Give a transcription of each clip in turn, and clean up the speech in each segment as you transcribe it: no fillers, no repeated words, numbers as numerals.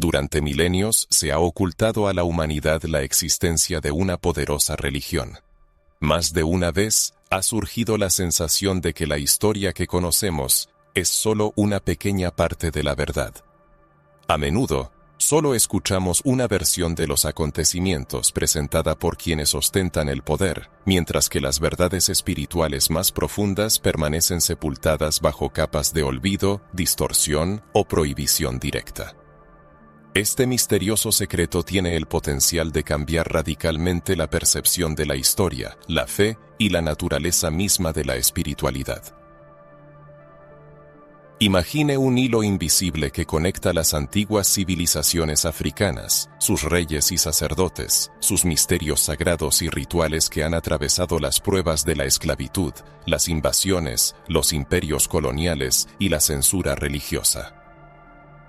Durante milenios se ha ocultado a la humanidad la existencia de una poderosa religión. Más de una vez ha surgido la sensación de que la historia que conocemos es solo una pequeña parte de la verdad. A menudo, solo escuchamos una versión de los acontecimientos presentada por quienes ostentan el poder, mientras que las verdades espirituales más profundas permanecen sepultadas bajo capas de olvido, distorsión o prohibición directa. Este misterioso secreto tiene el potencial de cambiar radicalmente la percepción de la historia, la fe y la naturaleza misma de la espiritualidad. Imagine un hilo invisible que conecta las antiguas civilizaciones africanas, sus reyes y sacerdotes, sus misterios sagrados y rituales que han atravesado las pruebas de la esclavitud, las invasiones, los imperios coloniales y la censura religiosa.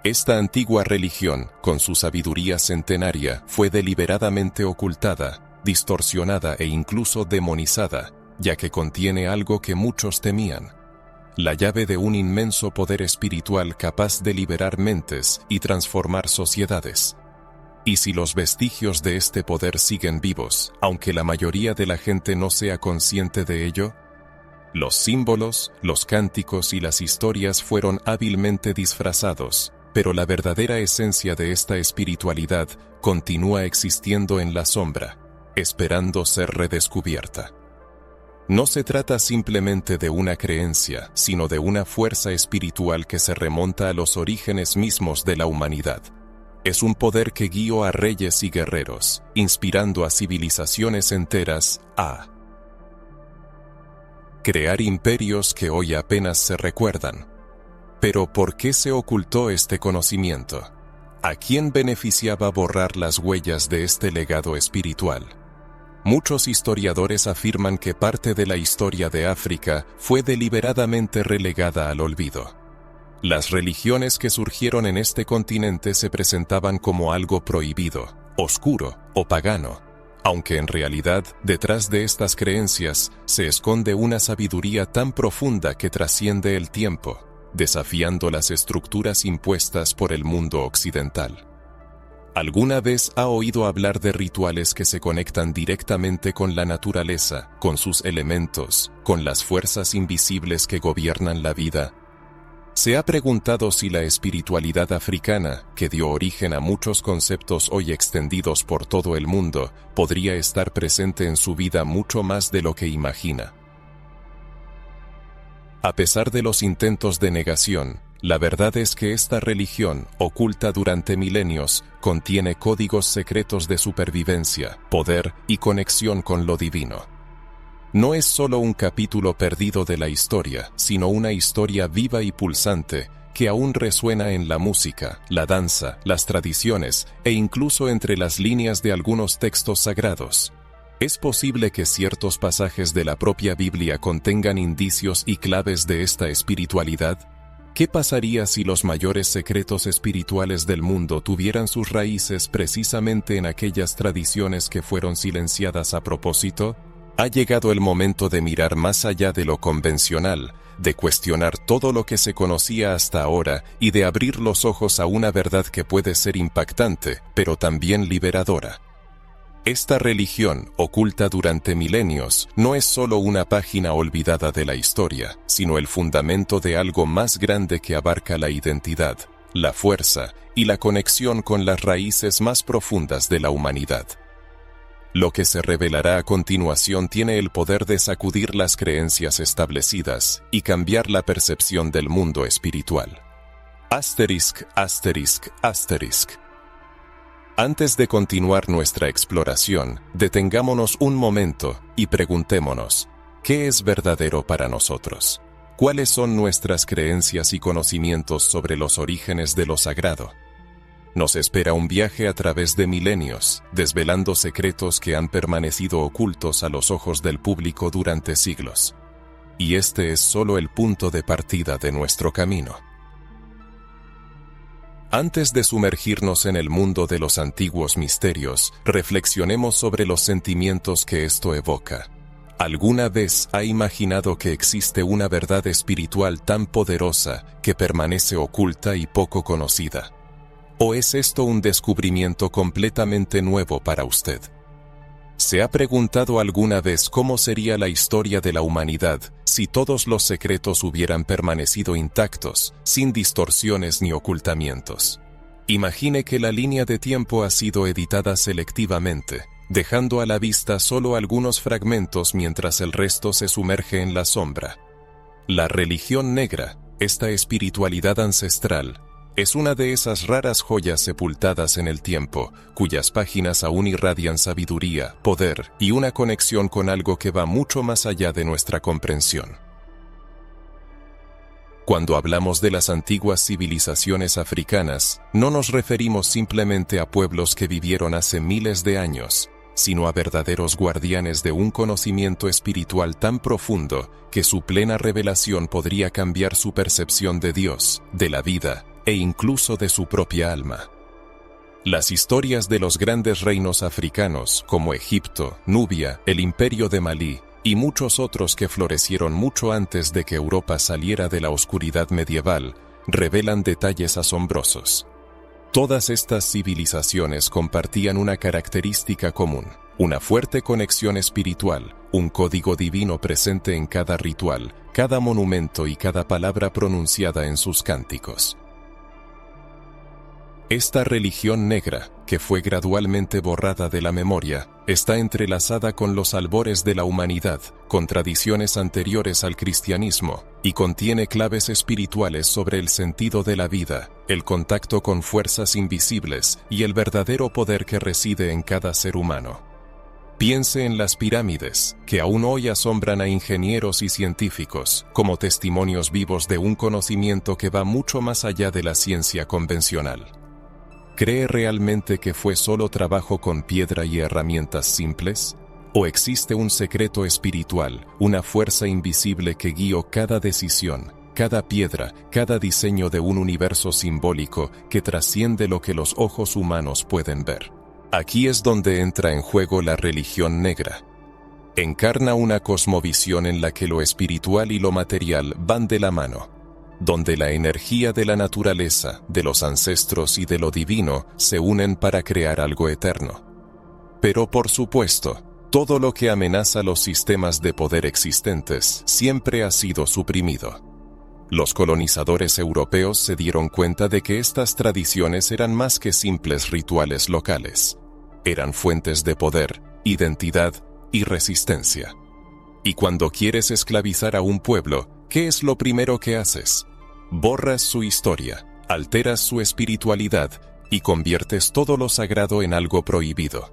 Esta antigua religión, con su sabiduría centenaria, fue deliberadamente ocultada, distorsionada e incluso demonizada, ya que contiene algo que muchos temían: la llave de un inmenso poder espiritual capaz de liberar mentes y transformar sociedades. ¿Y si los vestigios de este poder siguen vivos, aunque la mayoría de la gente no sea consciente de ello? Los símbolos, los cánticos y las historias fueron hábilmente disfrazados, pero la verdadera esencia de esta espiritualidad continúa existiendo en la sombra, esperando ser redescubierta. No se trata simplemente de una creencia, sino de una fuerza espiritual que se remonta a los orígenes mismos de la humanidad. Es un poder que guió a reyes y guerreros, inspirando a civilizaciones enteras a crear imperios que hoy apenas se recuerdan. Pero ¿por qué se ocultó este conocimiento? ¿A quién beneficiaba borrar las huellas de este legado espiritual? Muchos historiadores afirman que parte de la historia de África fue deliberadamente relegada al olvido. Las religiones que surgieron en este continente se presentaban como algo prohibido, oscuro o pagano, aunque en realidad, detrás de estas creencias, se esconde una sabiduría tan profunda que trasciende el tiempo, desafiando las estructuras impuestas por el mundo occidental. ¿Alguna vez ha oído hablar de rituales que se conectan directamente con la naturaleza, con sus elementos, con las fuerzas invisibles que gobiernan la vida? ¿Se ha preguntado si la espiritualidad africana, que dio origen a muchos conceptos hoy extendidos por todo el mundo, podría estar presente en su vida mucho más de lo que imagina? A pesar de los intentos de negación, la verdad es que esta religión, oculta durante milenios, contiene códigos secretos de supervivencia, poder y conexión con lo divino. No es solo un capítulo perdido de la historia, sino una historia viva y pulsante que aún resuena en la música, la danza, las tradiciones e incluso entre las líneas de algunos textos sagrados. ¿Es posible que ciertos pasajes de la propia Biblia contengan indicios y claves de esta espiritualidad? ¿Qué pasaría si los mayores secretos espirituales del mundo tuvieran sus raíces precisamente en aquellas tradiciones que fueron silenciadas a propósito? Ha llegado el momento de mirar más allá de lo convencional, de cuestionar todo lo que se conocía hasta ahora y de abrir los ojos a una verdad que puede ser impactante, pero también liberadora. Esta religión, oculta durante milenios, no es solo una página olvidada de la historia, sino el fundamento de algo más grande que abarca la identidad, la fuerza y la conexión con las raíces más profundas de la humanidad. Lo que se revelará a continuación tiene el poder de sacudir las creencias establecidas y cambiar la percepción del mundo espiritual. Asterisk, asterisk, asterisk. Antes de continuar nuestra exploración, detengámonos un momento y preguntémonos, ¿qué es verdadero para nosotros? ¿Cuáles son nuestras creencias y conocimientos sobre los orígenes de lo sagrado? Nos espera un viaje a través de milenios, desvelando secretos que han permanecido ocultos a los ojos del público durante siglos. Y este es solo el punto de partida de nuestro camino. Antes de sumergirnos en el mundo de los antiguos misterios, reflexionemos sobre los sentimientos que esto evoca. ¿Alguna vez ha imaginado que existe una verdad espiritual tan poderosa que permanece oculta y poco conocida? ¿O es esto un descubrimiento completamente nuevo para usted? ¿Se ha preguntado alguna vez cómo sería la historia de la humanidad si todos los secretos hubieran permanecido intactos, sin distorsiones ni ocultamientos? Imagine que la línea de tiempo ha sido editada selectivamente, dejando a la vista solo algunos fragmentos mientras el resto se sumerge en la sombra. La religión negra, esta espiritualidad ancestral, es una de esas raras joyas sepultadas en el tiempo, cuyas páginas aún irradian sabiduría, poder y una conexión con algo que va mucho más allá de nuestra comprensión. Cuando hablamos de las antiguas civilizaciones africanas, no nos referimos simplemente a pueblos que vivieron hace miles de años, sino a verdaderos guardianes de un conocimiento espiritual tan profundo que su plena revelación podría cambiar su percepción de Dios, de la vida, e incluso de su propia alma. Las historias de los grandes reinos africanos, como Egipto, Nubia, el Imperio de Malí, y muchos otros que florecieron mucho antes de que Europa saliera de la oscuridad medieval, revelan detalles asombrosos. Todas estas civilizaciones compartían una característica común, una fuerte conexión espiritual, un código divino presente en cada ritual, cada monumento y cada palabra pronunciada en sus cánticos. Esta religión negra, que fue gradualmente borrada de la memoria, está entrelazada con los albores de la humanidad, con tradiciones anteriores al cristianismo, y contiene claves espirituales sobre el sentido de la vida, el contacto con fuerzas invisibles y el verdadero poder que reside en cada ser humano. Piense en las pirámides, que aún hoy asombran a ingenieros y científicos, como testimonios vivos de un conocimiento que va mucho más allá de la ciencia convencional. ¿Cree realmente que fue solo trabajo con piedra y herramientas simples? ¿O existe un secreto espiritual, una fuerza invisible que guió cada decisión, cada piedra, cada diseño de un universo simbólico que trasciende lo que los ojos humanos pueden ver? Aquí es donde entra en juego la religión negra. Encarna una cosmovisión en la que lo espiritual y lo material van de la mano, donde la energía de la naturaleza, de los ancestros y de lo divino se unen para crear algo eterno. Pero por supuesto, todo lo que amenaza los sistemas de poder existentes siempre ha sido suprimido. Los colonizadores europeos se dieron cuenta de que estas tradiciones eran más que simples rituales locales. Eran fuentes de poder, identidad y resistencia. Y cuando quieres esclavizar a un pueblo, ¿qué es lo primero que haces? Borras su historia, alteras su espiritualidad y conviertes todo lo sagrado en algo prohibido.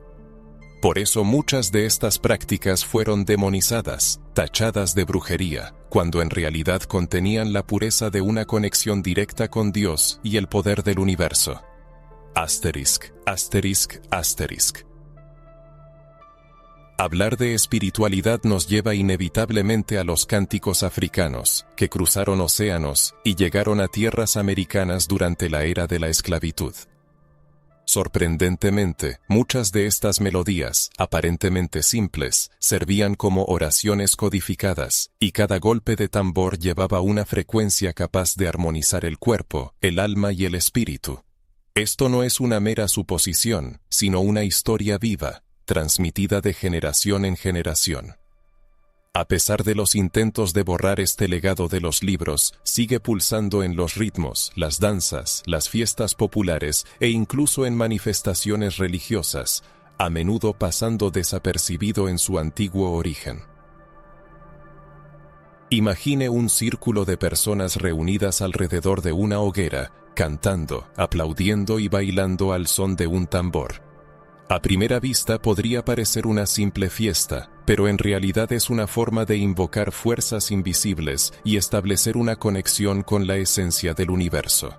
Por eso muchas de estas prácticas fueron demonizadas, tachadas de brujería, cuando en realidad contenían la pureza de una conexión directa con Dios y el poder del universo. Asterisk, asterisk, asterisk. Hablar de espiritualidad nos lleva inevitablemente a los cánticos africanos, que cruzaron océanos y llegaron a tierras americanas durante la era de la esclavitud. Sorprendentemente, muchas de estas melodías, aparentemente simples, servían como oraciones codificadas, y cada golpe de tambor llevaba una frecuencia capaz de armonizar el cuerpo, el alma y el espíritu. Esto no es una mera suposición, sino una historia viva, transmitida de generación en generación. A pesar de los intentos de borrar este legado de los libros, sigue pulsando en los ritmos, las danzas, las fiestas populares e incluso en manifestaciones religiosas, a menudo pasando desapercibido en su antiguo origen. Imagine un círculo de personas reunidas alrededor de una hoguera, cantando, aplaudiendo y bailando al son de un tambor. A primera vista podría parecer una simple fiesta, pero en realidad es una forma de invocar fuerzas invisibles y establecer una conexión con la esencia del universo.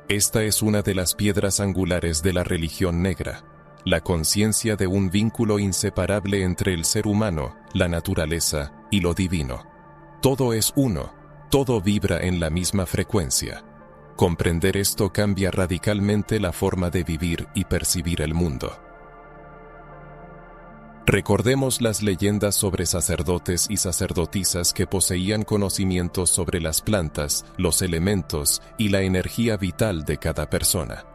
Esta es una de las piedras angulares de la religión negra, la conciencia de un vínculo inseparable entre el ser humano, la naturaleza y lo divino. Todo es uno, todo vibra en la misma frecuencia. Comprender esto cambia radicalmente la forma de vivir y percibir el mundo. Recordemos las leyendas sobre sacerdotes y sacerdotisas que poseían conocimientos sobre las plantas, los elementos y la energía vital de cada persona.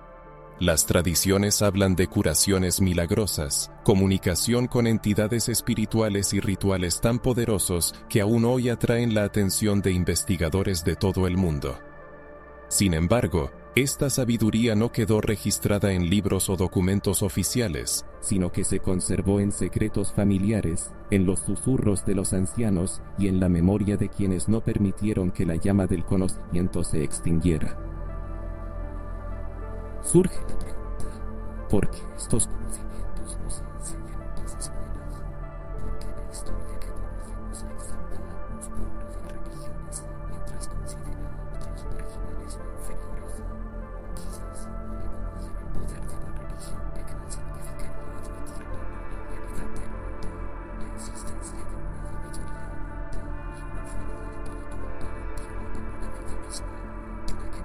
Las tradiciones hablan de curaciones milagrosas, comunicación con entidades espirituales y rituales tan poderosos que aún hoy atraen la atención de investigadores de todo el mundo. Sin embargo, esta sabiduría no quedó registrada en libros o documentos oficiales, sino que se conservó en secretos familiares, en los susurros de los ancianos y en la memoria de quienes no permitieron que la llama del conocimiento se extinguiera. Surge la pregunta, ¿por qué estos conocimientos no se enseñan en las escuelas? ¿Por qué la historia que conocemos exalta a unos pueblos y religiones mientras considera a otros marginales o inferiores? Quizás reconocer el poder de la religión negra significaría admitir la realidad del mundo, la existencia de una sabiduría oculta y una fuerza espiritual tan antigua como la vida misma, de la que nos han mantenido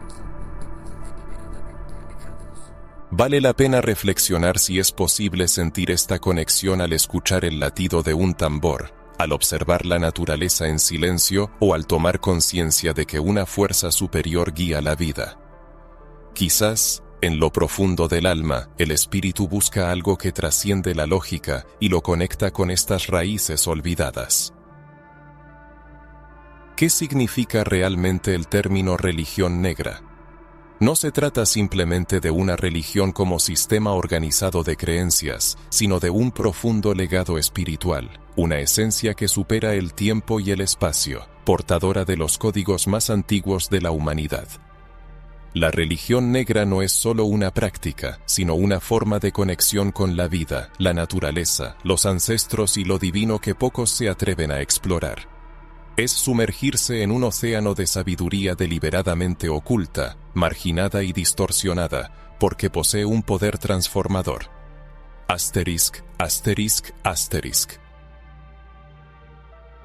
deliberadamente alejados. Vale la pena reflexionar si es posible sentir esta conexión al escuchar el latido de un tambor, al observar la naturaleza en silencio o al tomar conciencia de que una fuerza superior guía la vida. Quizás, en lo profundo del alma, el espíritu busca algo que trasciende la lógica y lo conecta con estas raíces olvidadas. ¿Qué significa realmente el término religión negra? No se trata simplemente de una religión como sistema organizado de creencias, sino de un profundo legado espiritual, una esencia que supera el tiempo y el espacio, portadora de los códigos más antiguos de la humanidad. La religión negra no es solo una práctica, sino una forma de conexión con la vida, la naturaleza, los ancestros y lo divino que pocos se atreven a explorar. Es sumergirse en un océano de sabiduría deliberadamente oculta, marginada y distorsionada, porque posee un poder transformador. Asterisk, asterisk, asterisk.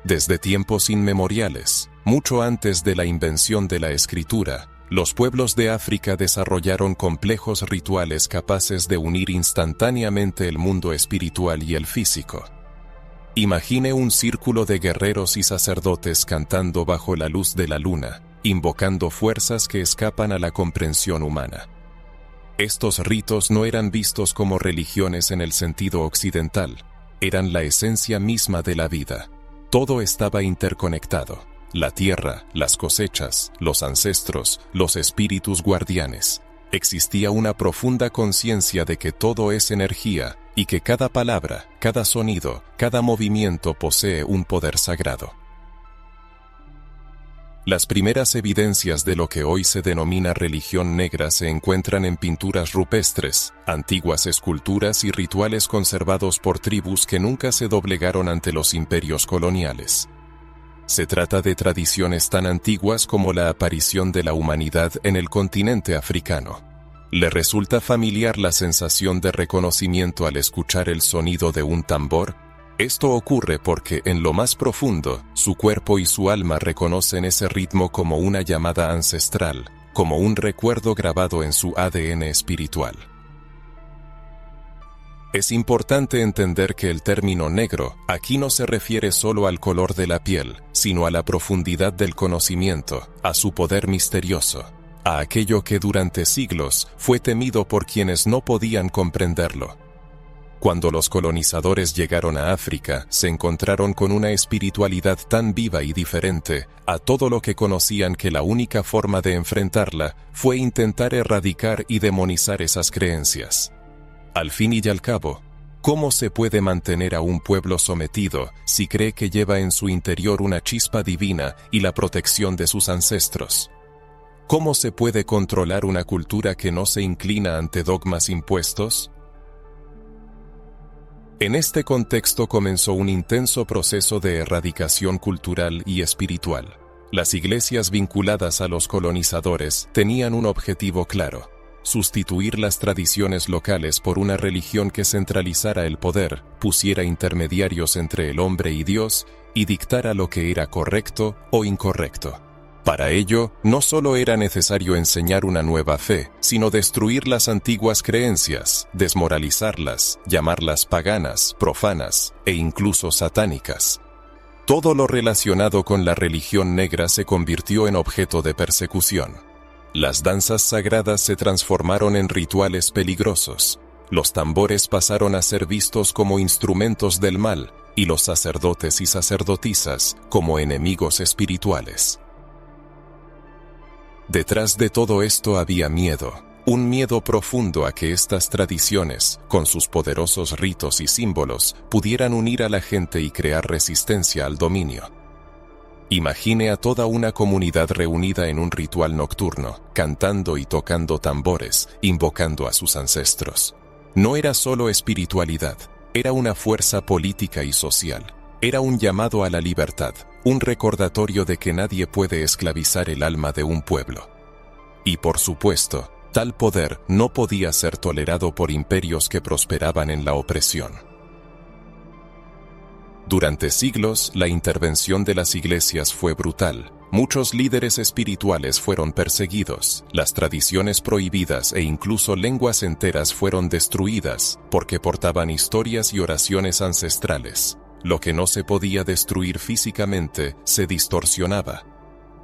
Desde tiempos inmemoriales, mucho antes de la invención de la escritura, los pueblos de África desarrollaron complejos rituales capaces de unir instantáneamente el mundo espiritual y el físico. Imagine un círculo de guerreros y sacerdotes cantando bajo la luz de la luna, invocando fuerzas que escapan a la comprensión humana. Estos ritos no eran vistos como religiones en el sentido occidental, eran la esencia misma de la vida. Todo estaba interconectado: la tierra, las cosechas, los ancestros, los espíritus guardianes. Existía una profunda conciencia de que todo es energía y que cada palabra, cada sonido, cada movimiento posee un poder sagrado. Las primeras evidencias de lo que hoy se denomina religión negra se encuentran en pinturas rupestres, antiguas esculturas y rituales conservados por tribus que nunca se doblegaron ante los imperios coloniales. Se trata de tradiciones tan antiguas como la aparición de la humanidad en el continente africano. ¿Le resulta familiar la sensación de reconocimiento al escuchar el sonido de un tambor? Esto ocurre porque en lo más profundo, su cuerpo y su alma reconocen ese ritmo como una llamada ancestral, como un recuerdo grabado en su ADN espiritual. Es importante entender que el término negro aquí no se refiere solo al color de la piel, sino a la profundidad del conocimiento, a su poder misterioso, a aquello que durante siglos fue temido por quienes no podían comprenderlo. Cuando los colonizadores llegaron a África, se encontraron con una espiritualidad tan viva y diferente a todo lo que conocían que la única forma de enfrentarla fue intentar erradicar y demonizar esas creencias. Al fin y al cabo, ¿cómo se puede mantener a un pueblo sometido si cree que lleva en su interior una chispa divina y la protección de sus ancestros? ¿Cómo se puede controlar una cultura que no se inclina ante dogmas impuestos? En este contexto comenzó un intenso proceso de erradicación cultural y espiritual. Las iglesias vinculadas a los colonizadores tenían un objetivo claro: sustituir las tradiciones locales por una religión que centralizara el poder, pusiera intermediarios entre el hombre y Dios y dictara lo que era correcto o incorrecto. Para ello, no solo era necesario enseñar una nueva fe, sino destruir las antiguas creencias, desmoralizarlas, llamarlas paganas, profanas e incluso satánicas. Todo lo relacionado con la religión negra se convirtió en objeto de persecución. Las danzas sagradas se transformaron en rituales peligrosos. Los tambores pasaron a ser vistos como instrumentos del mal, y los sacerdotes y sacerdotisas como enemigos espirituales. Detrás de todo esto había miedo, un miedo profundo a que estas tradiciones, con sus poderosos ritos y símbolos, pudieran unir a la gente y crear resistencia al dominio. Imagine a toda una comunidad reunida en un ritual nocturno, cantando y tocando tambores, invocando a sus ancestros. No era solo espiritualidad, era una fuerza política y social. Era un llamado a la libertad, un recordatorio de que nadie puede esclavizar el alma de un pueblo. Y por supuesto, tal poder no podía ser tolerado por imperios que prosperaban en la opresión. Durante siglos, la intervención de las iglesias fue brutal. Muchos líderes espirituales fueron perseguidos, las tradiciones prohibidas e incluso lenguas enteras fueron destruidas porque portaban historias y oraciones ancestrales. Lo que no se podía destruir físicamente se distorsionaba.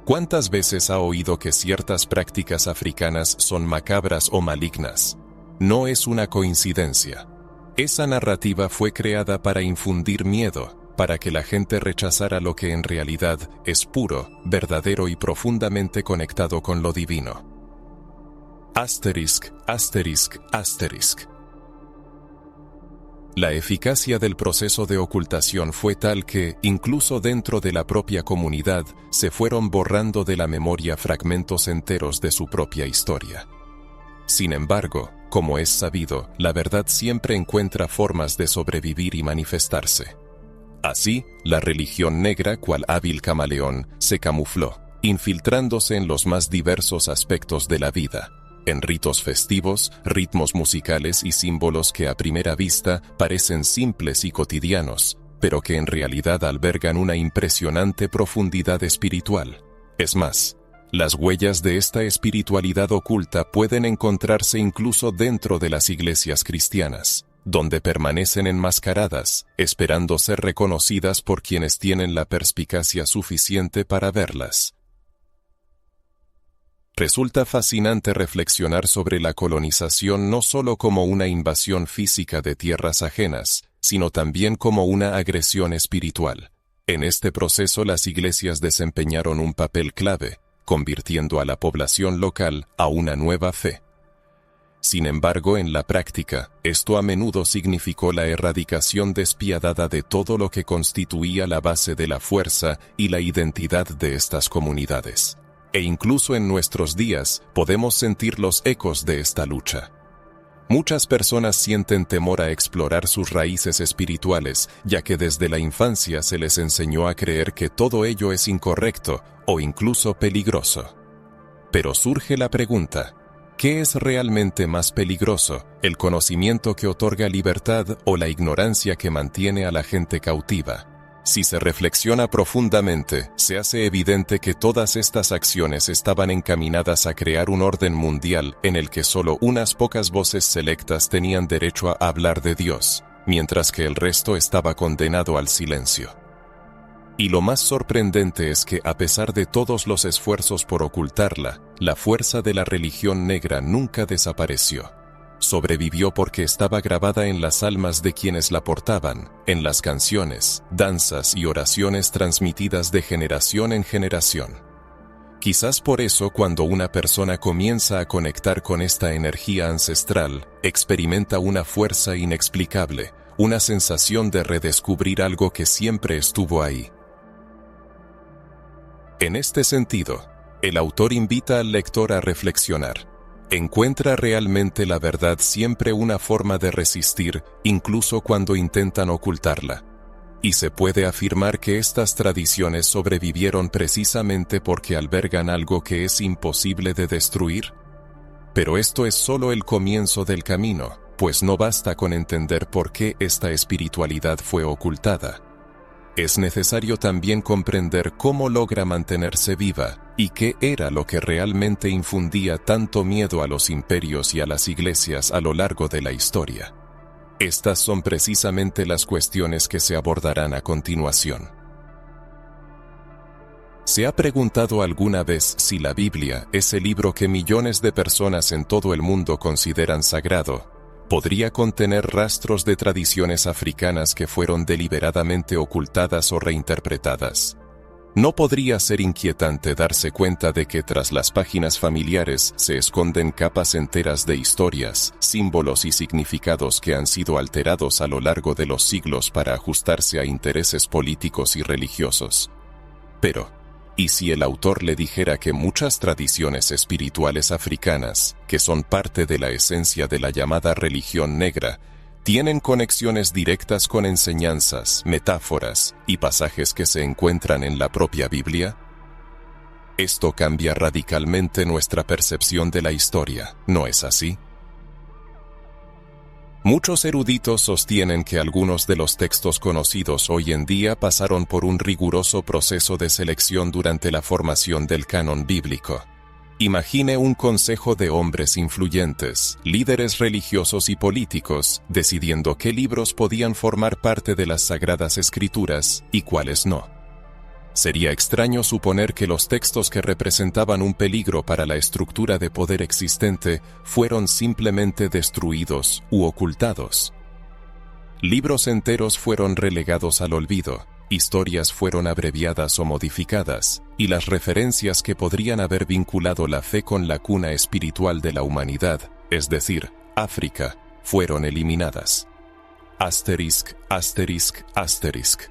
¿Cuántas veces ha oído que ciertas prácticas africanas son macabras o malignas? No es una coincidencia. Esa narrativa fue creada para infundir miedo, para que la gente rechazara lo que en realidad es puro, verdadero y profundamente conectado con lo divino. Asterisk, asterisk, asterisk. La eficacia del proceso de ocultación fue tal que, incluso dentro de la propia comunidad, se fueron borrando de la memoria fragmentos enteros de su propia historia. Sin embargo, como es sabido, la verdad siempre encuentra formas de sobrevivir y manifestarse. Así, la religión negra, cual hábil camaleón, se camufló, infiltrándose en los más diversos aspectos de la vida, en ritos festivos, ritmos musicales y símbolos que a primera vista parecen simples y cotidianos, pero que en realidad albergan una impresionante profundidad espiritual. Es más, las huellas de esta espiritualidad oculta pueden encontrarse incluso dentro de las iglesias cristianas, donde permanecen enmascaradas, esperando ser reconocidas por quienes tienen la perspicacia suficiente para verlas. Resulta fascinante reflexionar sobre la colonización no solo como una invasión física de tierras ajenas, sino también como una agresión espiritual. En este proceso las iglesias desempeñaron un papel clave, convirtiendo a la población local a una nueva fe. Sin embargo, en la práctica, esto a menudo significó la erradicación despiadada de todo lo que constituía la base de la fuerza y la identidad de estas comunidades. E incluso en nuestros días, podemos sentir los ecos de esta lucha. Muchas personas sienten temor a explorar sus raíces espirituales, ya que desde la infancia se les enseñó a creer que todo ello es incorrecto o incluso peligroso. Pero surge la pregunta: ¿qué es realmente más peligroso, el conocimiento que otorga libertad o la ignorancia que mantiene a la gente cautiva? Si se reflexiona profundamente, se hace evidente que todas estas acciones estaban encaminadas a crear un orden mundial en el que solo unas pocas voces selectas tenían derecho a hablar de Dios, mientras que el resto estaba condenado al silencio. Y lo más sorprendente es que, a pesar de todos los esfuerzos por ocultarla, la fuerza de la religión negra nunca desapareció. Sobrevivió porque estaba grabada en las almas de quienes la portaban, en las canciones, danzas y oraciones transmitidas de generación en generación. Quizás por eso, cuando una persona comienza a conectar con esta energía ancestral, experimenta una fuerza inexplicable, una sensación de redescubrir algo que siempre estuvo ahí. En este sentido, el autor invita al lector a reflexionar. ¿Encuentra realmente la verdad siempre una forma de resistir, incluso cuando intentan ocultarla? Y se puede afirmar que estas tradiciones sobrevivieron precisamente porque albergan algo que es imposible de destruir. Pero esto es solo el comienzo del camino, pues no basta con entender por qué esta espiritualidad fue ocultada. Es necesario también comprender cómo logra mantenerse viva y qué era lo que realmente infundía tanto miedo a los imperios y a las iglesias a lo largo de la historia. Estas son precisamente las cuestiones que se abordarán a continuación. ¿Se ha preguntado alguna vez si la Biblia, ese libro que millones de personas en todo el mundo consideran sagrado, podría contener rastros de tradiciones africanas que fueron deliberadamente ocultadas o reinterpretadas? ¿No podría ser inquietante darse cuenta de que tras las páginas familiares se esconden capas enteras de historias, símbolos y significados que han sido alterados a lo largo de los siglos para ajustarse a intereses políticos y religiosos? Pero, ¿y si el autor le dijera que muchas tradiciones espirituales africanas, que son parte de la esencia de la llamada religión negra, tienen conexiones directas con enseñanzas, metáforas y pasajes que se encuentran en la propia Biblia? Esto cambia radicalmente nuestra percepción de la historia, ¿no es así? Muchos eruditos sostienen que algunos de los textos conocidos hoy en día pasaron por un riguroso proceso de selección durante la formación del canon bíblico. Imagine un consejo de hombres influyentes, líderes religiosos y políticos, decidiendo qué libros podían formar parte de las Sagradas Escrituras y cuáles no. Sería extraño suponer que los textos que representaban un peligro para la estructura de poder existente fueron simplemente destruidos u ocultados. Libros enteros fueron relegados al olvido, historias fueron abreviadas o modificadas, y las referencias que podrían haber vinculado la fe con la cuna espiritual de la humanidad, es decir, África, fueron eliminadas. Asterisk, asterisk, asterisk.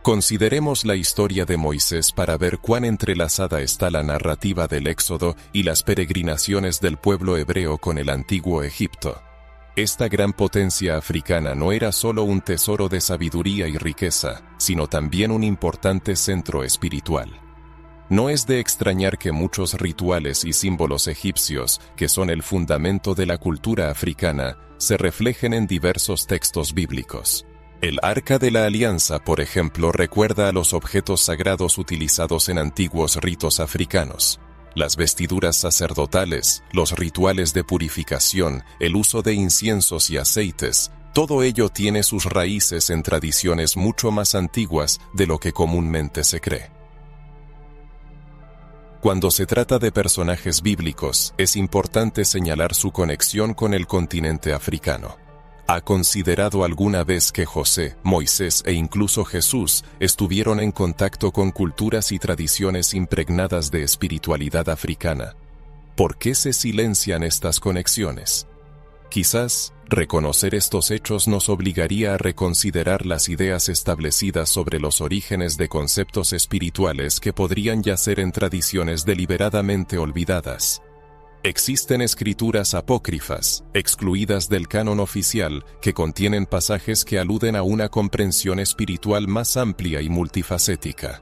Consideremos la historia de Moisés para ver cuán entrelazada está la narrativa del Éxodo y las peregrinaciones del pueblo hebreo con el antiguo Egipto. Esta gran potencia africana no era solo un tesoro de sabiduría y riqueza, sino también un importante centro espiritual. No es de extrañar que muchos rituales y símbolos egipcios, que son el fundamento de la cultura africana, se reflejen en diversos textos bíblicos. El Arca de la Alianza, por ejemplo, recuerda a los objetos sagrados utilizados en antiguos ritos africanos. Las vestiduras sacerdotales, los rituales de purificación, el uso de inciensos y aceites, todo ello tiene sus raíces en tradiciones mucho más antiguas de lo que comúnmente se cree. Cuando se trata de personajes bíblicos, es importante señalar su conexión con el continente africano. ¿Ha considerado alguna vez que José, Moisés e incluso Jesús estuvieron en contacto con culturas y tradiciones impregnadas de espiritualidad africana? ¿Por qué se silencian estas conexiones? Quizás, reconocer estos hechos nos obligaría a reconsiderar las ideas establecidas sobre los orígenes de conceptos espirituales que podrían yacer en tradiciones deliberadamente olvidadas. Existen escrituras apócrifas, excluidas del canon oficial, que contienen pasajes que aluden a una comprensión espiritual más amplia y multifacética.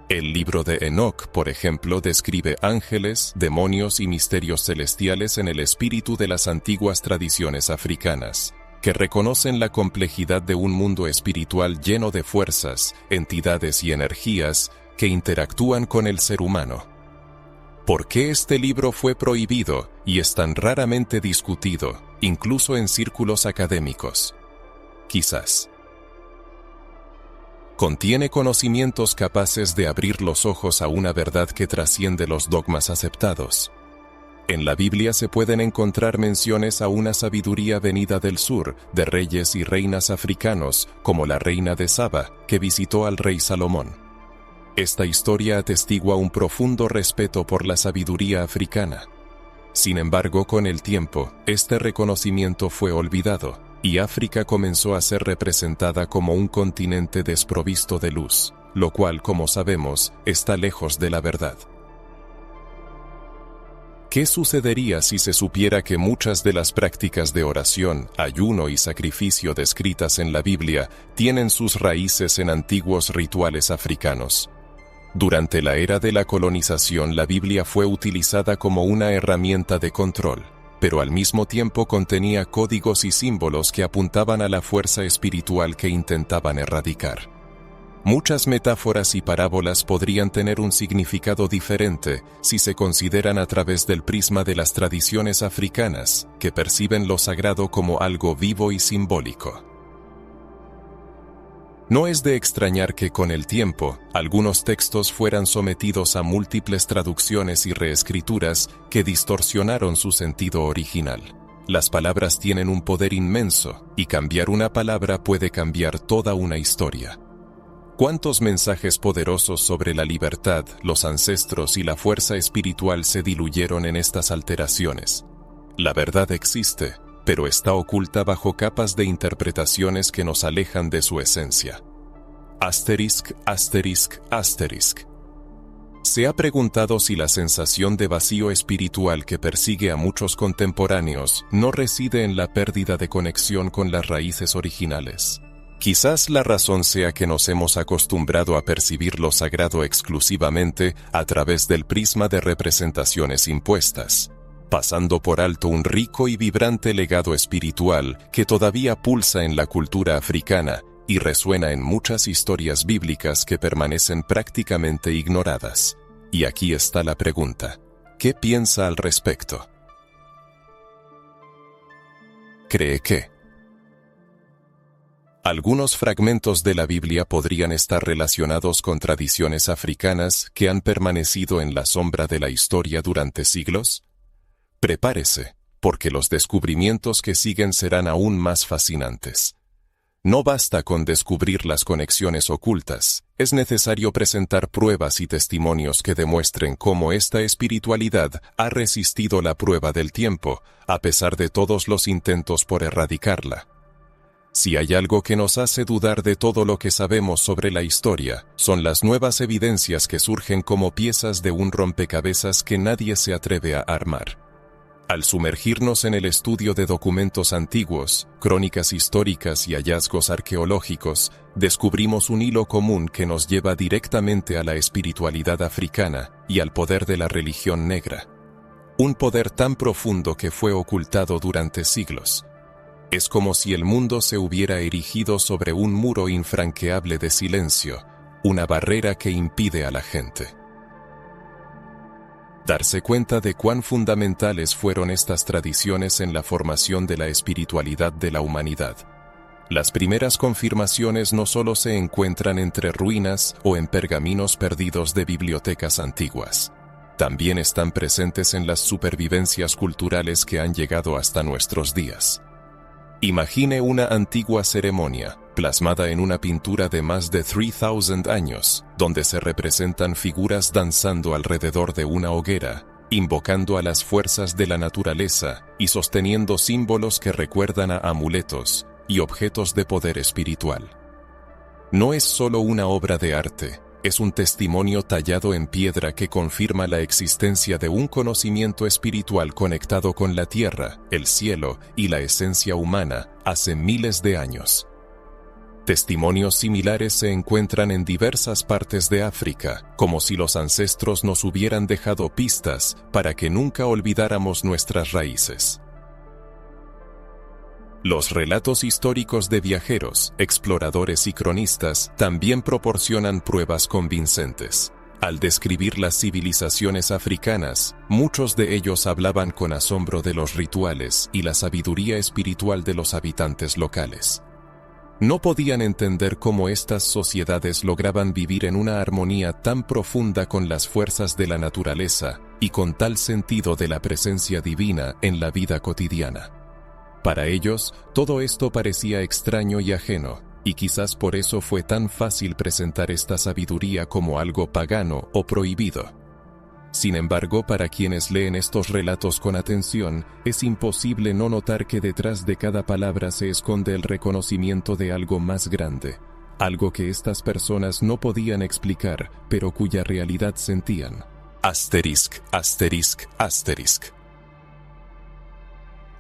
El libro de Enoc, por ejemplo, describe ángeles, demonios y misterios celestiales en el espíritu de las antiguas tradiciones africanas, que reconocen la complejidad de un mundo espiritual lleno de fuerzas, entidades y energías que interactúan con el ser humano. ¿Por qué este libro fue prohibido y es tan raramente discutido, incluso en círculos académicos? Quizás contiene conocimientos capaces de abrir los ojos a una verdad que trasciende los dogmas aceptados. En la Biblia se pueden encontrar menciones a una sabiduría venida del sur, de reyes y reinas africanos, como la reina de Saba, que visitó al rey Salomón. Esta historia atestigua un profundo respeto por la sabiduría africana. Sin embargo, con el tiempo, este reconocimiento fue olvidado, y África comenzó a ser representada como un continente desprovisto de luz, lo cual, como sabemos, está lejos de la verdad. ¿Qué sucedería si se supiera que muchas de las prácticas de oración, ayuno y sacrificio descritas en la Biblia tienen sus raíces en antiguos rituales africanos? Durante la era de la colonización, la Biblia fue utilizada como una herramienta de control, pero al mismo tiempo contenía códigos y símbolos que apuntaban a la fuerza espiritual que intentaban erradicar. Muchas metáforas y parábolas podrían tener un significado diferente si se consideran a través del prisma de las tradiciones africanas, que perciben lo sagrado como algo vivo y simbólico. No es de extrañar que con el tiempo, algunos textos fueran sometidos a múltiples traducciones y reescrituras que distorsionaron su sentido original. Las palabras tienen un poder inmenso, y cambiar una palabra puede cambiar toda una historia. ¿Cuántos mensajes poderosos sobre la libertad, los ancestros y la fuerza espiritual se diluyeron en estas alteraciones? La verdad existe, pero está oculta bajo capas de interpretaciones que nos alejan de su esencia. Asterisk, asterisk, asterisk. ¿Se ha preguntado si la sensación de vacío espiritual que persigue a muchos contemporáneos no reside en la pérdida de conexión con las raíces originales? Quizás la razón sea que nos hemos acostumbrado a percibir lo sagrado exclusivamente a través del prisma de representaciones impuestas, pasando por alto un rico y vibrante legado espiritual que todavía pulsa en la cultura africana y resuena en muchas historias bíblicas que permanecen prácticamente ignoradas. Y aquí está la pregunta: ¿qué piensa al respecto? ¿Cree que algunos fragmentos de la Biblia podrían estar relacionados con tradiciones africanas que han permanecido en la sombra de la historia durante siglos? Prepárese, porque los descubrimientos que siguen serán aún más fascinantes. No basta con descubrir las conexiones ocultas, es necesario presentar pruebas y testimonios que demuestren cómo esta espiritualidad ha resistido la prueba del tiempo, a pesar de todos los intentos por erradicarla. Si hay algo que nos hace dudar de todo lo que sabemos sobre la historia, son las nuevas evidencias que surgen como piezas de un rompecabezas que nadie se atreve a armar. Al sumergirnos en el estudio de documentos antiguos, crónicas históricas y hallazgos arqueológicos, descubrimos un hilo común que nos lleva directamente a la espiritualidad africana y al poder de la religión negra. Un poder tan profundo que fue ocultado durante siglos. Es como si el mundo se hubiera erigido sobre un muro infranqueable de silencio, una barrera que impide a la gente darse cuenta de cuán fundamentales fueron estas tradiciones en la formación de la espiritualidad de la humanidad. Las primeras confirmaciones no solo se encuentran entre ruinas o en pergaminos perdidos de bibliotecas antiguas. También están presentes en las supervivencias culturales que han llegado hasta nuestros días. Imagine una antigua ceremonia, plasmada en una pintura de más de 3,000 años, donde se representan figuras danzando alrededor de una hoguera, invocando a las fuerzas de la naturaleza y sosteniendo símbolos que recuerdan a amuletos y objetos de poder espiritual. No es solo una obra de arte, es un testimonio tallado en piedra que confirma la existencia de un conocimiento espiritual conectado con la tierra, el cielo y la esencia humana hace miles de años. Testimonios similares se encuentran en diversas partes de África, como si los ancestros nos hubieran dejado pistas para que nunca olvidáramos nuestras raíces. Los relatos históricos de viajeros, exploradores y cronistas también proporcionan pruebas convincentes. Al describir las civilizaciones africanas, muchos de ellos hablaban con asombro de los rituales y la sabiduría espiritual de los habitantes locales. No podían entender cómo estas sociedades lograban vivir en una armonía tan profunda con las fuerzas de la naturaleza y con tal sentido de la presencia divina en la vida cotidiana. Para ellos, todo esto parecía extraño y ajeno, y quizás por eso fue tan fácil presentar esta sabiduría como algo pagano o prohibido. Sin embargo, para quienes leen estos relatos con atención, es imposible no notar que detrás de cada palabra se esconde el reconocimiento de algo más grande, algo que estas personas no podían explicar, pero cuya realidad sentían. Asterisk, asterisk, asterisk.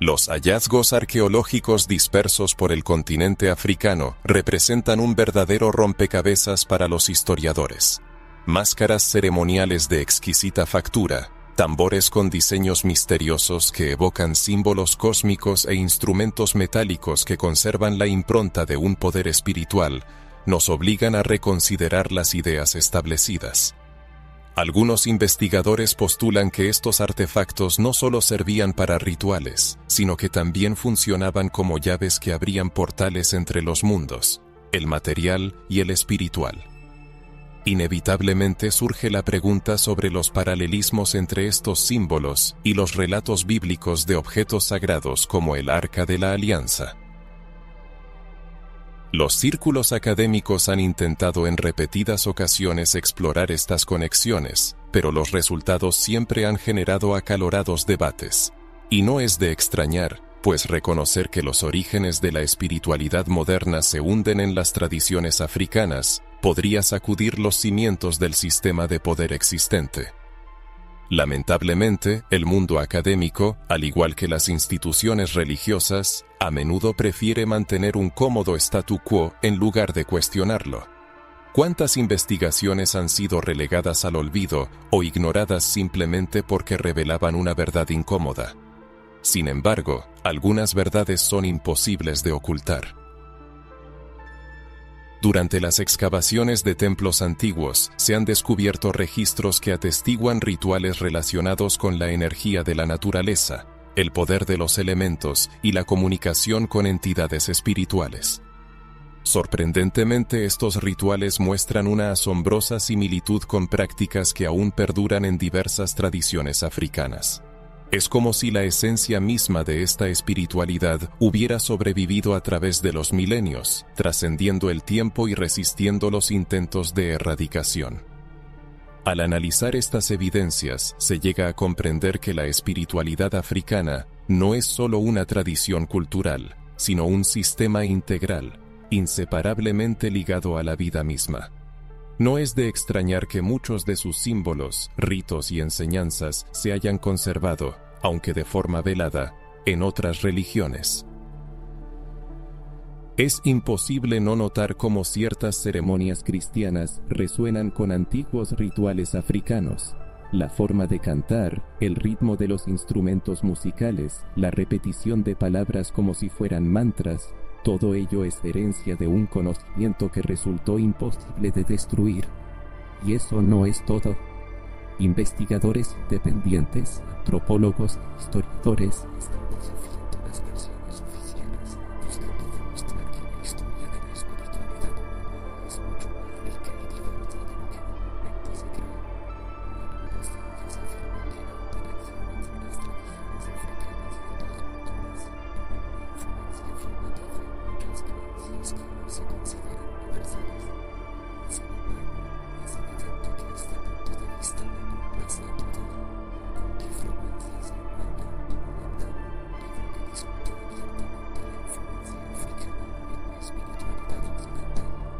Los hallazgos arqueológicos dispersos por el continente africano representan un verdadero rompecabezas para los historiadores. Máscaras ceremoniales de exquisita factura, tambores con diseños misteriosos que evocan símbolos cósmicos e instrumentos metálicos que conservan la impronta de un poder espiritual, nos obligan a reconsiderar las ideas establecidas. Algunos investigadores postulan que estos artefactos no solo servían para rituales, sino que también funcionaban como llaves que abrían portales entre los mundos. el material y el espiritual. Inevitablemente surge la pregunta sobre los paralelismos entre estos símbolos y los relatos bíblicos de objetos sagrados como el Arca de la Alianza. Los círculos académicos han intentado en repetidas ocasiones explorar estas conexiones, pero los resultados siempre han generado acalorados debates. Y no es de extrañar, pues reconocer que los orígenes de la espiritualidad moderna se hunden en las tradiciones africanas podría sacudir los cimientos del sistema de poder existente. Lamentablemente, el mundo académico, al igual que las instituciones religiosas, a menudo prefiere mantener un cómodo statu quo en lugar de cuestionarlo. ¿Cuántas investigaciones han sido relegadas al olvido o ignoradas simplemente porque revelaban una verdad incómoda? Sin embargo, algunas verdades son imposibles de ocultar. Durante las excavaciones de templos antiguos, se han descubierto registros que atestiguan rituales relacionados con la energía de la naturaleza, el poder de los elementos y la comunicación con entidades espirituales. Sorprendentemente, estos rituales muestran una asombrosa similitud con prácticas que aún perduran en diversas tradiciones africanas. Es como si la esencia misma de esta espiritualidad hubiera sobrevivido a través de los milenios, trascendiendo el tiempo y resistiendo los intentos de erradicación. Al analizar estas evidencias, se llega a comprender que la espiritualidad africana no es solo una tradición cultural, sino un sistema integral, inseparablemente ligado a la vida misma. No es de extrañar que muchos de sus símbolos, ritos y enseñanzas se hayan conservado, aunque de forma velada, en otras religiones. Es imposible no notar cómo ciertas ceremonias cristianas resuenan con antiguos rituales africanos. La forma de cantar, el ritmo de los instrumentos musicales, la repetición de palabras como si fueran mantras, todo ello es herencia de un conocimiento que resultó imposible de destruir. Y eso no es todo. Investigadores independientes, antropólogos, historiadores, están desafiando las versiones oficiales, buscando demostrar que la historia de la espiritualidad humana es mucho más rica y diversa de lo que normalmente se cree. Algunas de ellas afirman que la interacción entre las tradiciones africanas y otras culturas tuvo una influencia formativa en muchas creencias que hoy se consideran universales. Sin embargo, es evidente que este punto de vista no complace a todos. Antifrecuencias en cuanto a documental, libro que discute abiertamente la influencia africana en la espiritualidad occidental,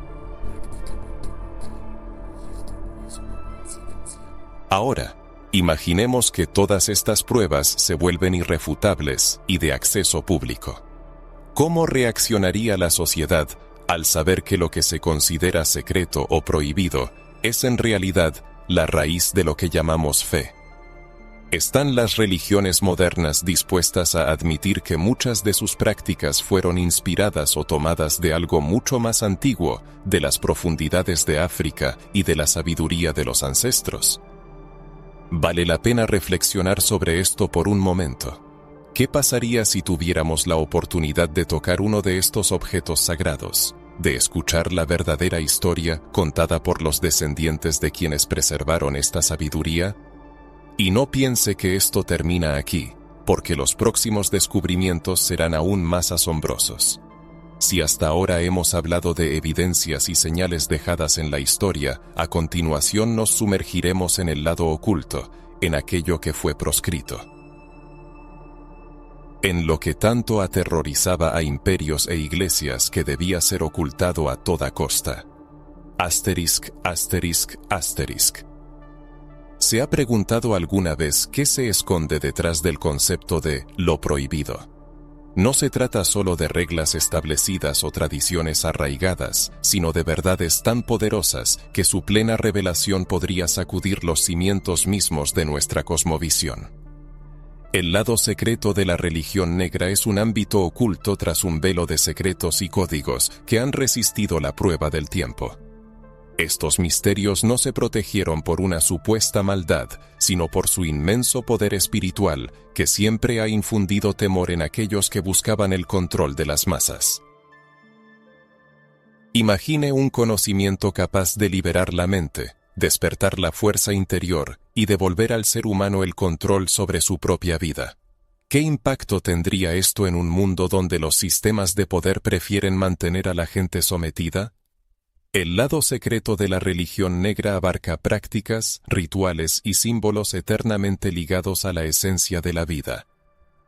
prácticamente nunca, y esto no es una coincidencia. Ahora, imaginemos que todas estas pruebas se vuelven irrefutables y de acceso público. ¿Cómo reaccionaría la sociedad al saber que lo que se considera secreto o prohibido es en realidad la raíz de lo que llamamos fe? ¿Están las religiones modernas dispuestas a admitir que muchas de sus prácticas fueron inspiradas o tomadas de algo mucho más antiguo, de las profundidades de África y de la sabiduría de los ancestros? Vale la pena reflexionar sobre esto por un momento. ¿Qué pasaría si tuviéramos la oportunidad de tocar uno de estos objetos sagrados, de escuchar la verdadera historia contada por los descendientes de quienes preservaron esta sabiduría? Y no piense que esto termina aquí, porque los próximos descubrimientos serán aún más asombrosos. Si hasta ahora hemos hablado de evidencias y señales dejadas en la historia, a continuación nos sumergiremos en el lado oculto, en aquello que fue proscrito. En lo que tanto aterrorizaba a imperios e iglesias que debía ser ocultado a toda costa. Asterisk, asterisk, asterisk. ¿Se ha preguntado alguna vez qué se esconde detrás del concepto de lo prohibido? No se trata solo de reglas establecidas o tradiciones arraigadas, sino de verdades tan poderosas que su plena revelación podría sacudir los cimientos mismos de nuestra cosmovisión. El lado secreto de la religión negra es un ámbito oculto tras un velo de secretos y códigos que han resistido la prueba del tiempo. Estos misterios no se protegieron por una supuesta maldad, sino por su inmenso poder espiritual, que siempre ha infundido temor en aquellos que buscaban el control de las masas. Imagine un conocimiento capaz de liberar la mente, despertar la fuerza interior y devolver al ser humano el control sobre su propia vida. ¿Qué impacto tendría esto en un mundo donde los sistemas de poder prefieren mantener a la gente sometida? El lado secreto de la religión negra abarca prácticas, rituales y símbolos eternamente ligados a la esencia de la vida.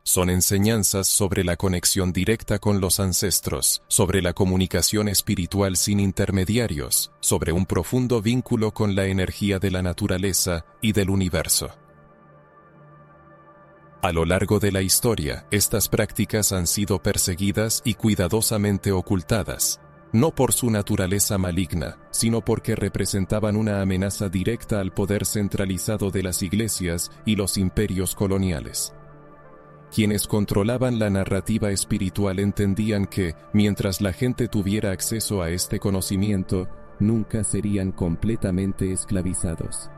Son enseñanzas sobre la conexión directa con los ancestros, sobre la comunicación espiritual sin intermediarios, sobre un profundo vínculo con la energía de la naturaleza y del universo. A lo largo de la historia, estas prácticas han sido perseguidas y cuidadosamente ocultadas, no por su naturaleza maligna, sino porque representaban una amenaza directa al poder centralizado de las iglesias y los imperios coloniales. Quienes controlaban la narrativa espiritual entendían que, mientras la gente tuviera acceso a este conocimiento, nunca serían completamente esclavizados.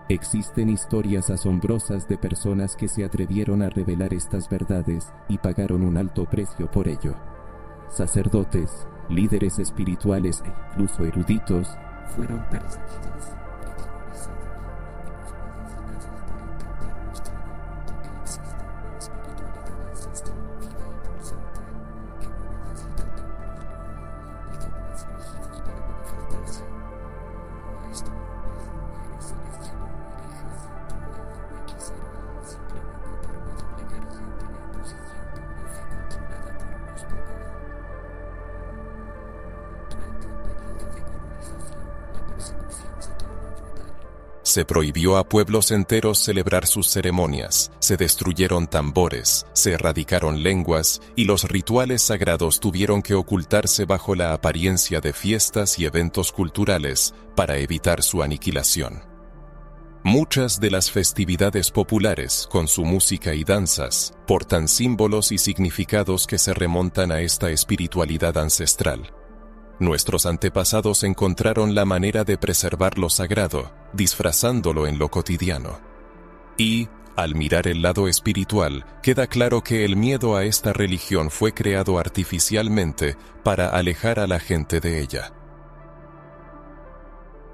Existen historias asombrosas de personas que se atrevieron a revelar estas verdades y pagaron un alto precio por ello. Sacerdotes, líderes espirituales e incluso eruditos fueron perseguidos. Se prohibió a pueblos enteros celebrar sus ceremonias, se destruyeron tambores, se erradicaron lenguas y los rituales sagrados tuvieron que ocultarse bajo la apariencia de fiestas y eventos culturales para evitar su aniquilación. Muchas de las festividades populares, con su música y danzas, portan símbolos y significados que se remontan a esta espiritualidad ancestral. Nuestros antepasados encontraron la manera de preservar lo sagrado, disfrazándolo en lo cotidiano. Y, al mirar el lado espiritual, queda claro que el miedo a esta religión fue creado artificialmente para alejar a la gente de ella.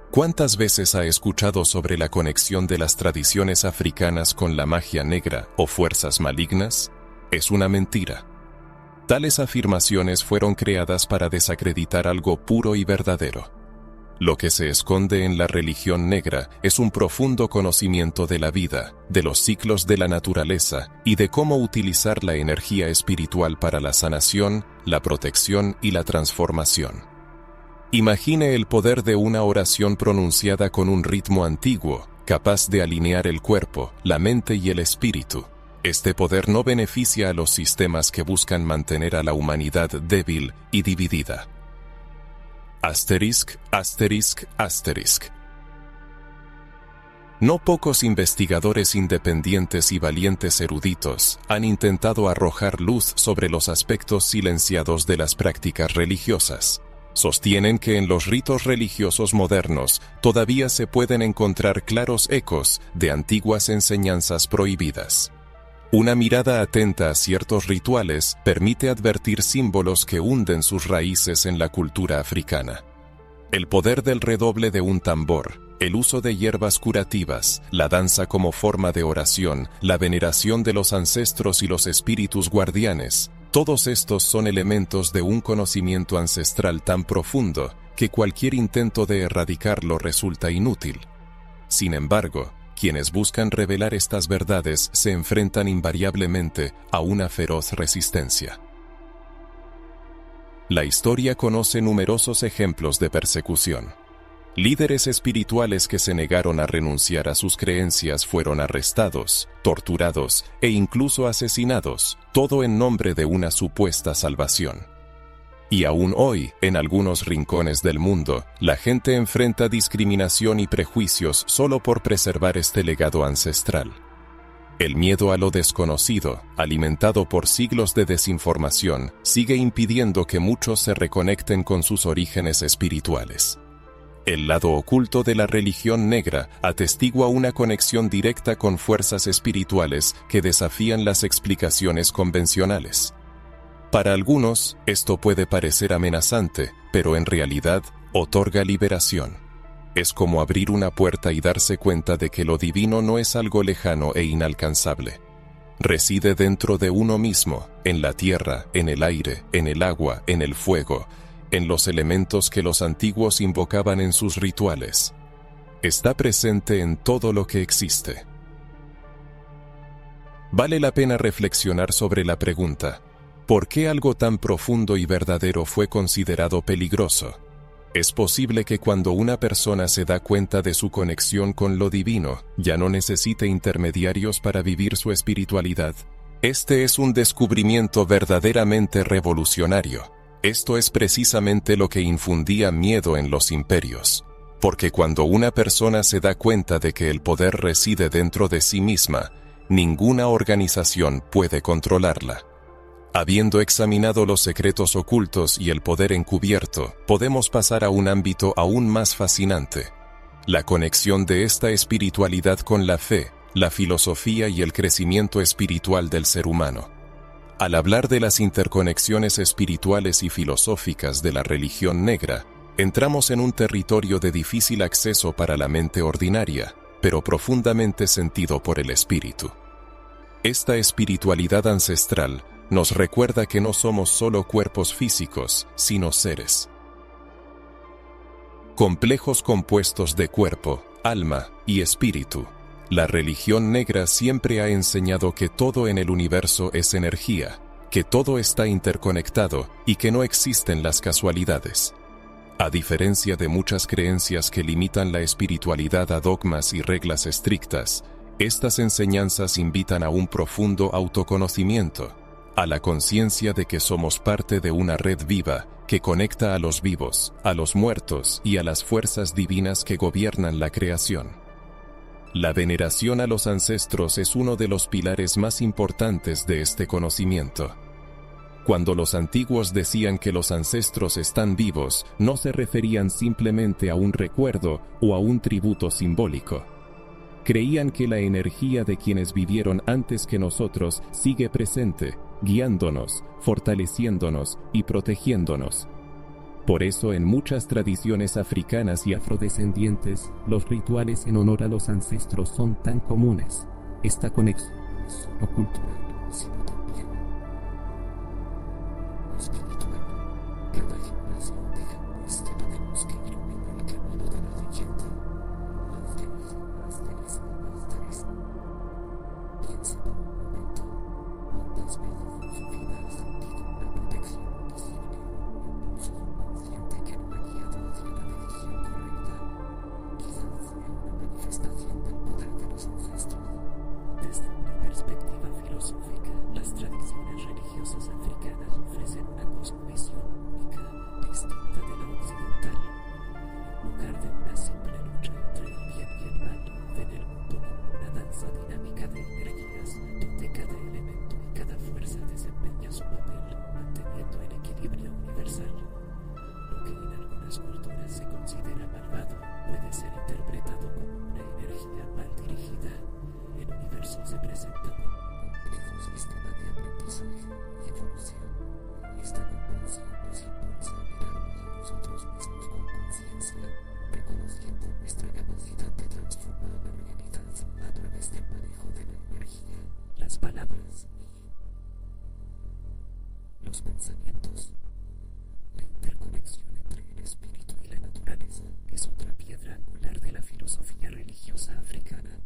¿Cuántas veces ha escuchado sobre la conexión de las tradiciones africanas con la magia negra o fuerzas malignas? Es una mentira. Tales afirmaciones fueron creadas para desacreditar algo puro y verdadero. Lo que se esconde en la religión negra es un profundo conocimiento de la vida, de los ciclos de la naturaleza y de cómo utilizar la energía espiritual para la sanación, la protección y la transformación. Imagine el poder de una oración pronunciada con un ritmo antiguo, capaz de alinear el cuerpo, la mente y el espíritu. Este poder no beneficia a los sistemas que buscan mantener a la humanidad débil y dividida. Asterisk, asterisk, asterisk. No pocos investigadores independientes y valientes eruditos han intentado arrojar luz sobre los aspectos silenciados de las prácticas religiosas. Sostienen que en los ritos religiosos modernos todavía se pueden encontrar claros ecos de antiguas enseñanzas prohibidas. Una mirada atenta a ciertos rituales permite advertir símbolos que hunden sus raíces en la cultura africana. El poder del redoble de un tambor, el uso de hierbas curativas, la danza como forma de oración, la veneración de los ancestros y los espíritus guardianes, todos estos son elementos de un conocimiento ancestral tan profundo que cualquier intento de erradicarlo resulta inútil. Sin embargo, quienes buscan revelar estas verdades se enfrentan invariablemente a una feroz resistencia. La historia conoce numerosos ejemplos de persecución. Líderes espirituales que se negaron a renunciar a sus creencias fueron arrestados, torturados e incluso asesinados, todo en nombre de una supuesta salvación. Y aún hoy, en algunos rincones del mundo, la gente enfrenta discriminación y prejuicios solo por preservar este legado ancestral. El miedo a lo desconocido, alimentado por siglos de desinformación, sigue impidiendo que muchos se reconecten con sus orígenes espirituales. El lado oculto de la religión negra atestigua una conexión directa con fuerzas espirituales que desafían las explicaciones convencionales. Para algunos, esto puede parecer amenazante, pero en realidad otorga liberación. Es como abrir una puerta y darse cuenta de que lo divino no es algo lejano e inalcanzable. Reside dentro de uno mismo, en la tierra, en el aire, en el agua, en el fuego, en los elementos que los antiguos invocaban en sus rituales. Está presente en todo lo que existe. Vale la pena reflexionar sobre la pregunta: ¿por qué algo tan profundo y verdadero fue considerado peligroso? Es posible que cuando una persona se da cuenta de su conexión con lo divino, ya no necesite intermediarios para vivir su espiritualidad. Este es un descubrimiento verdaderamente revolucionario. Esto es precisamente lo que infundía miedo en los imperios. Porque cuando una persona se da cuenta de que el poder reside dentro de sí misma, ninguna organización puede controlarla. Habiendo examinado los secretos ocultos y el poder encubierto, podemos pasar a un ámbito aún más fascinante: la conexión de esta espiritualidad con la fe, la filosofía y el crecimiento espiritual del ser humano. Al hablar de las interconexiones espirituales y filosóficas de la religión negra, entramos en un territorio de difícil acceso para la mente ordinaria, pero profundamente sentido por el espíritu. Esta espiritualidad ancestral nos recuerda que no somos solo cuerpos físicos, sino seres complejos compuestos de cuerpo, alma y espíritu. La religión negra siempre ha enseñado que todo en el universo es energía, que todo está interconectado y que no existen las casualidades. A diferencia de muchas creencias que limitan la espiritualidad a dogmas y reglas estrictas, estas enseñanzas invitan a un profundo autoconocimiento, a la conciencia de que somos parte de una red viva que conecta a los vivos, a los muertos y a las fuerzas divinas que gobiernan la creación. La veneración a los ancestros es uno de los pilares más importantes de este conocimiento. Cuando los antiguos decían que los ancestros están vivos, no se referían simplemente a un recuerdo o a un tributo simbólico. Creían que la energía de quienes vivieron antes que nosotros sigue presente, guiándonos, fortaleciéndonos y protegiéndonos. Por eso en muchas tradiciones africanas y afrodescendientes, los rituales en honor a los ancestros son tan comunes. Esta conexión no es solo cultural, sino también espiritual. Cada generación deja una estela de luz que ilumina el camino de la leyenda. Piensa por un momento, ¿cuántas veces en su vida has sentido una protección invisible, un impulso subconsciente que lo ha guiado hacia la decisión correcta? Quizás sea una manifestación del poder de los ancestros. Desde una perspectiva filosófica, las tradiciones religiosas africanas ofrecen una cosmovisión única, distinta de la occidental. En lugar de una simple lucha entre el bien y el mal, ven el mundo como una danza dinámica de energías, donde cada elemento y cada fuerza desempeña su papel, manteniendo el equilibrio universal. Lo que en algunas culturas se considera malvado puede ser interpretado como una energía mal dirigida. El universo se presenta como un complejo sistema de aprendizaje y evolución. Esta comprensión nos impulsa a mirarnos a nosotros mismos con conciencia, reconociendo nuestra capacidad de transformar la realidad a través del manejo de la energía, las palabras, los pensamientos. La interconexión entre el espíritu y la naturaleza es otra piedra angular de la filosofía religiosa africana.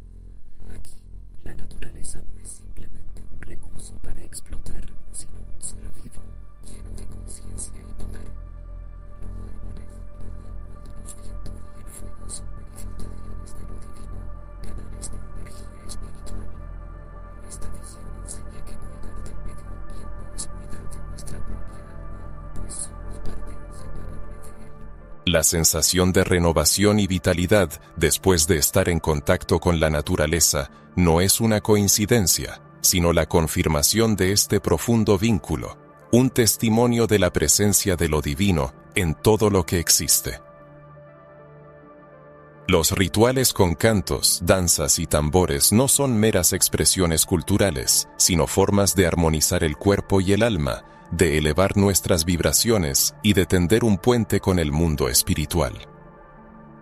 Aquí, la naturaleza no es simplemente un recurso para explotar, sino un ser vivo, lleno de conciencia y poder. Los árboles, la agua, los vientos y el fuego son manifestaciones de lo divino, canales de energía espiritual. Esta visión enseña que cuidar del medio ambiente no es cuidar de nuestra propia alma, pues somos parte inseparable de él. La sensación de renovación y vitalidad después de estar en contacto con la naturaleza no es una coincidencia, sino la confirmación de este profundo vínculo, un testimonio de la presencia de lo divino en todo lo que existe. Los rituales con cantos, danzas y tambores no son meras expresiones culturales, sino formas de armonizar el cuerpo y el alma, de elevar nuestras vibraciones y de tender un puente con el mundo espiritual.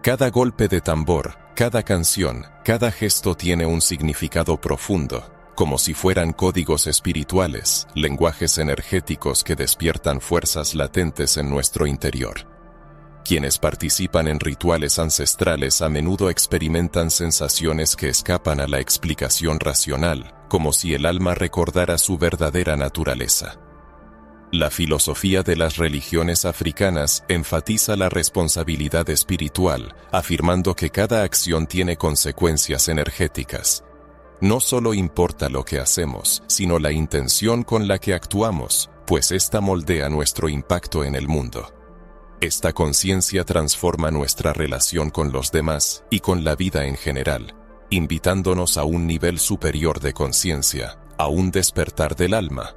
Cada golpe de tambor, cada canción, cada gesto tiene un significado profundo, como si fueran códigos espirituales, lenguajes energéticos que despiertan fuerzas latentes en nuestro interior. Quienes participan en rituales ancestrales a menudo experimentan sensaciones que escapan a la explicación racional, como si el alma recordara su verdadera naturaleza. La filosofía de las religiones africanas enfatiza la responsabilidad espiritual, afirmando que cada acción tiene consecuencias energéticas. No solo importa lo que hacemos, sino la intención con la que actuamos, pues esta moldea nuestro impacto en el mundo. Esta conciencia transforma nuestra relación con los demás y con la vida en general, invitándonos a un nivel superior de conciencia, a un despertar del alma.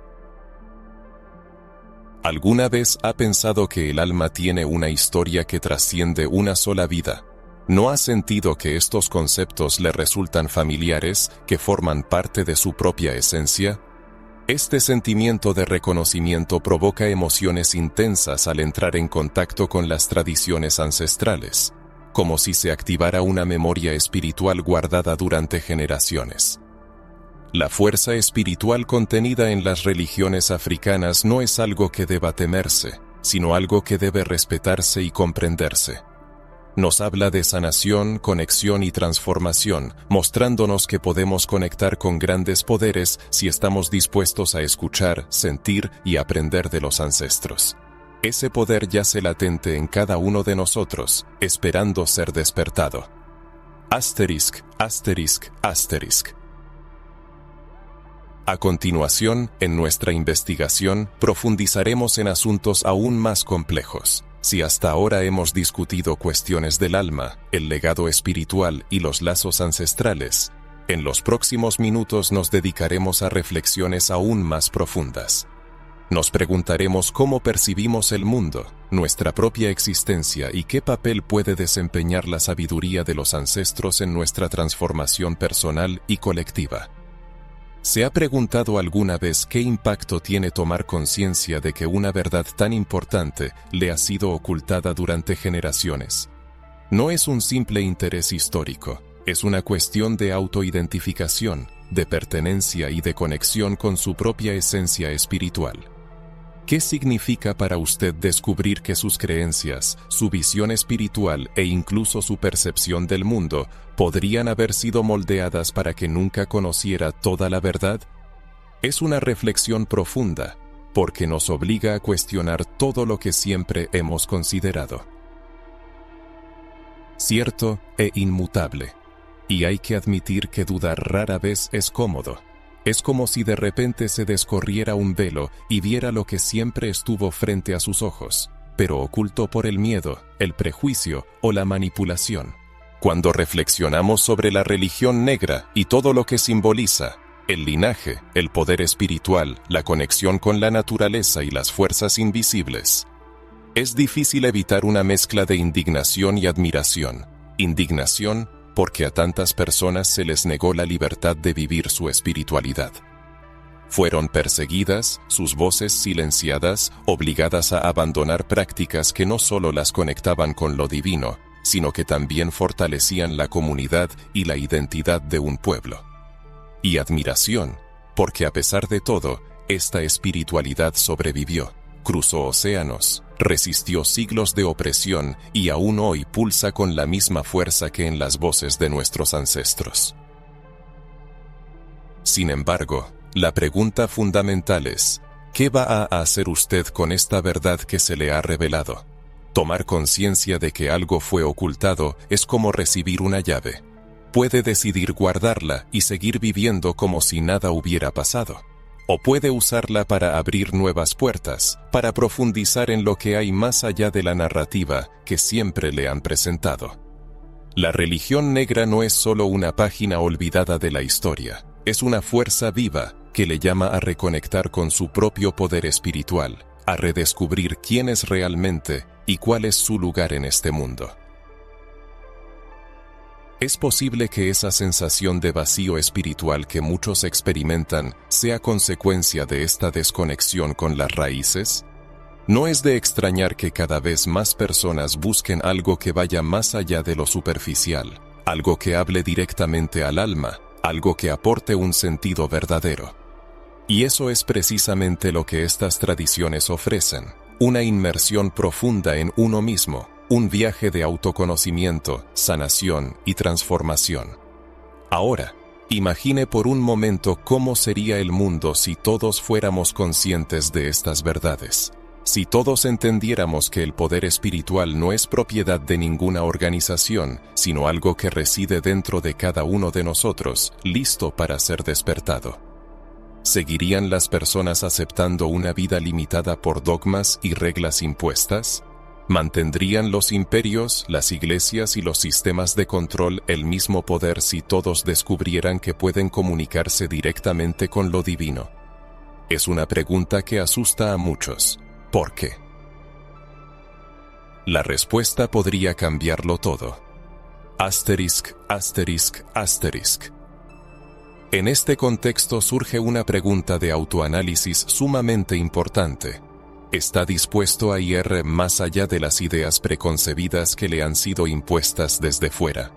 ¿Alguna vez ha pensado que el alma tiene una historia que trasciende una sola vida? ¿No ha sentido que estos conceptos le resultan familiares, que forman parte de su propia esencia? Este sentimiento de reconocimiento provoca emociones intensas al entrar en contacto con las tradiciones ancestrales, como si se activara una memoria espiritual guardada durante generaciones. La fuerza espiritual contenida en las religiones africanas no es algo que deba temerse, sino algo que debe respetarse y comprenderse. Nos habla de sanación, conexión y transformación, mostrándonos que podemos conectar con grandes poderes si estamos dispuestos a escuchar, sentir y aprender de los ancestros. Ese poder yace latente en cada uno de nosotros, esperando ser despertado. Asterisk, asterisk, asterisk. A continuación, en nuestra investigación, profundizaremos en asuntos aún más complejos. Si hasta ahora hemos discutido cuestiones del alma, el legado espiritual y los lazos ancestrales, en los próximos minutos nos dedicaremos a reflexiones aún más profundas. Nos preguntaremos cómo percibimos el mundo, nuestra propia existencia y qué papel puede desempeñar la sabiduría de los ancestros en nuestra transformación personal y colectiva. ¿Se ha preguntado alguna vez qué impacto tiene tomar conciencia de que una verdad tan importante le ha sido ocultada durante generaciones? No es un simple interés histórico, es una cuestión de autoidentificación, de pertenencia y de conexión con su propia esencia espiritual. ¿Qué significa para usted descubrir que sus creencias, su visión espiritual e incluso su percepción del mundo podrían haber sido moldeadas para que nunca conociera toda la verdad? Es una reflexión profunda, porque nos obliga a cuestionar todo lo que siempre hemos considerado cierto e inmutable. Y hay que admitir que dudar rara vez es cómodo. Es como si de repente se descorriera un velo y viera lo que siempre estuvo frente a sus ojos, pero oculto por el miedo, el prejuicio o la manipulación. Cuando reflexionamos sobre la religión negra y todo lo que simboliza, el linaje, el poder espiritual, la conexión con la naturaleza y las fuerzas invisibles, es difícil evitar una mezcla de indignación y admiración. Indignación porque a tantas personas se les negó la libertad de vivir su espiritualidad. Fueron perseguidas, sus voces silenciadas, obligadas a abandonar prácticas que no solo las conectaban con lo divino, sino que también fortalecían la comunidad y la identidad de un pueblo. Y admiración, porque a pesar de todo, esta espiritualidad sobrevivió, cruzó océanos, resistió siglos de opresión y aún hoy pulsa con la misma fuerza que en las voces de nuestros ancestros. Sin embargo, la pregunta fundamental es, ¿qué va a hacer usted con esta verdad que se le ha revelado? Tomar conciencia de que algo fue ocultado es como recibir una llave. Puede decidir guardarla y seguir viviendo como si nada hubiera pasado. O puede usarla para abrir nuevas puertas, para profundizar en lo que hay más allá de la narrativa que siempre le han presentado. La religión negra no es solo una página olvidada de la historia, es una fuerza viva que le llama a reconectar con su propio poder espiritual, a redescubrir quién es realmente y cuál es su lugar en este mundo. Es posible que esa sensación de vacío espiritual que muchos experimentan sea consecuencia de esta desconexión con las raíces. No es de extrañar que cada vez más personas busquen algo que vaya más allá de lo superficial, algo que hable directamente al alma, algo que aporte un sentido verdadero. Y eso es precisamente lo que estas tradiciones ofrecen, una inmersión profunda en uno mismo, un viaje de autoconocimiento, sanación y transformación. Ahora, imagine por un momento cómo sería el mundo si todos fuéramos conscientes de estas verdades. Si todos entendiéramos que el poder espiritual no es propiedad de ninguna organización, sino algo que reside dentro de cada uno de nosotros, listo para ser despertado. ¿Seguirían las personas aceptando una vida limitada por dogmas y reglas impuestas? ¿Mantendrían los imperios, las iglesias y los sistemas de control el mismo poder si todos descubrieran que pueden comunicarse directamente con lo divino? Es una pregunta que asusta a muchos. ¿Por qué? La respuesta podría cambiarlo todo. Asterisk, asterisk, asterisk. En este contexto surge una pregunta de autoanálisis sumamente importante. ¿Está dispuesto a ir más allá de las ideas preconcebidas que le han sido impuestas desde fuera?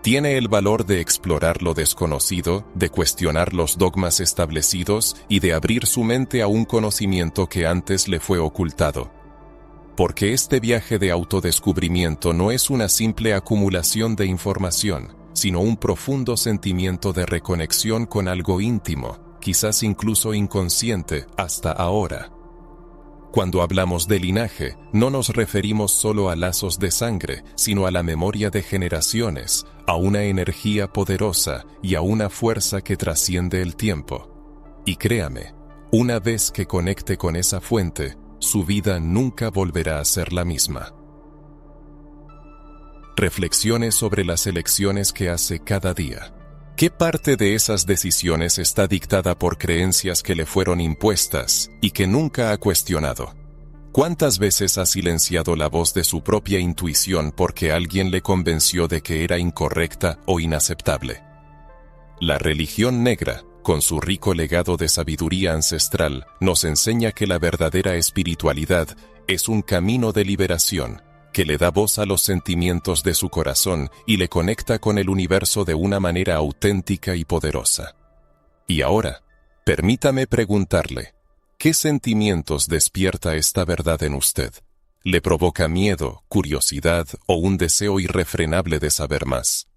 ¿Tiene el valor de explorar lo desconocido, de cuestionar los dogmas establecidos y de abrir su mente a un conocimiento que antes le fue ocultado? Porque este viaje de autodescubrimiento no es una simple acumulación de información, sino un profundo sentimiento de reconexión con algo íntimo, quizás incluso inconsciente hasta ahora. Cuando hablamos de linaje, no nos referimos solo a lazos de sangre, sino a la memoria de generaciones, a una energía poderosa y a una fuerza que trasciende el tiempo. Y créame, una vez que conecte con esa fuente, su vida nunca volverá a ser la misma. Reflexiones sobre las elecciones que hace cada día. ¿Qué parte de esas decisiones está dictada por creencias que le fueron impuestas y que nunca ha cuestionado? ¿Cuántas veces ha silenciado la voz de su propia intuición porque alguien le convenció de que era incorrecta o inaceptable? La religión negra, con su rico legado de sabiduría ancestral, nos enseña que la verdadera espiritualidad es un camino de liberación, que le da voz a los sentimientos de su corazón y le conecta con el universo de una manera auténtica y poderosa. Y ahora, permítame preguntarle, ¿qué sentimientos despierta esta verdad en usted? ¿Le provoca miedo, curiosidad o un deseo irrefrenable de saber más?